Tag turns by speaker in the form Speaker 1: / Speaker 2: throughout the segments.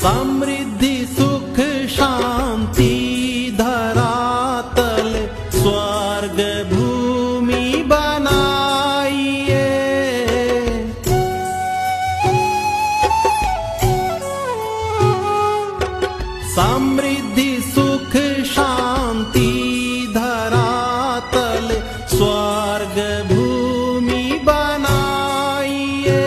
Speaker 1: समृद्धि सुख शांति धरातल स्वर्ग भूमि बनाइए। समृद्धि सुख शांति धरातल स्वर्ग भूमि बनाइए।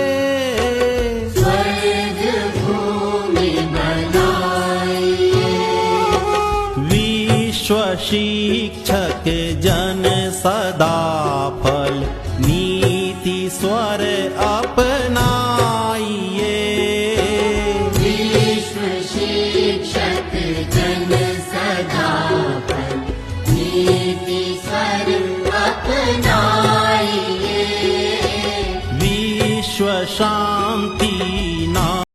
Speaker 2: स्वर्ग भूमि बनाइए।
Speaker 1: विश्व शिक्षक जन सदा फल नीति स्वर अपनाइए।
Speaker 2: विश्व शिक्षक जन सदा फल नीति स्वर अपनाइए।
Speaker 1: विश्व शांति